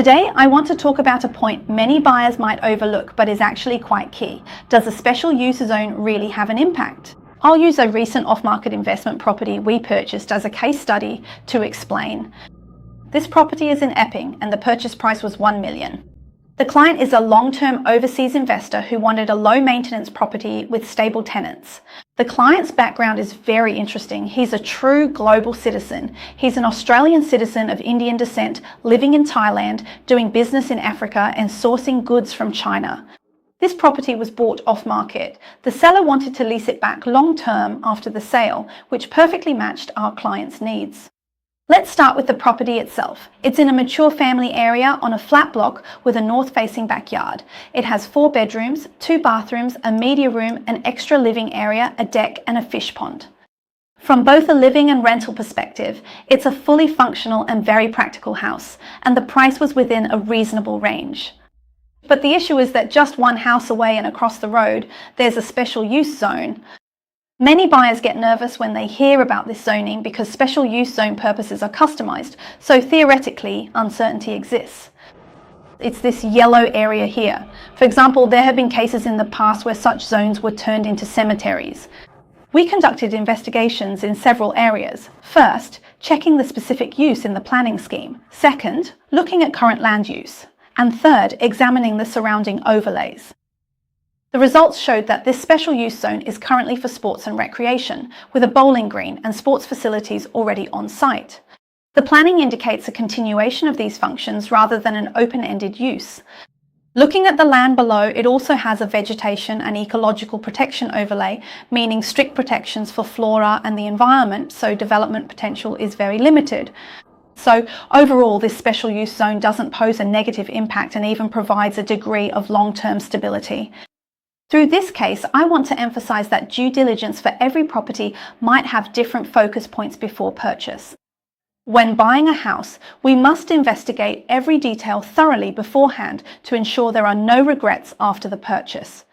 Today, I want to talk about a point many buyers might overlook but is actually quite key. Does a special use zone really have an impact? I'll use a recent off-market investment property we purchased as a case study to explain. This property is in Epping and the purchase price was $1 million. The client is a long-term overseas investor who wanted a low-maintenance property with stable tenants. The client's background is very interesting. He's a true global citizen. He's an Australian citizen of Indian descent, living in Thailand, doing business in Africa and sourcing goods from China. This property was bought off-market. The seller wanted to lease it back long-term after the sale, which perfectly matched our client's needs. Let's start with the property itself. It's in a mature family area on a flat block with a north-facing backyard. It has 4 bedrooms, 2 bathrooms, a media room, an extra living area, a deck and a fish pond. From both a living and rental perspective, it's a fully functional and very practical house, and the price was within a reasonable range. But the issue is that just one house away and across the road, there's a special use zone. Many buyers get nervous when they hear about this zoning because special use zone purposes are customised, so theoretically, uncertainty exists. It's this yellow area here. For example, there have been cases in the past where such zones were turned into cemeteries. We conducted investigations in several areas. First, checking the specific use in the planning scheme. Second, looking at current land use. And third, examining the surrounding overlays. The results showed that this special use zone is currently for sports and recreation, with a bowling green and sports facilities already on site. The planning indicates a continuation of these functions rather than an open-ended use. Looking at the land below, it also has a vegetation and ecological protection overlay, meaning strict protections for flora and the environment, so development potential is very limited. So overall, this special use zone doesn't pose a negative impact and even provides a degree of long-term stability. Through this case, I want to emphasize that due diligence for every property might have different focus points before purchase. When buying a house, we must investigate every detail thoroughly beforehand to ensure there are no regrets after the purchase.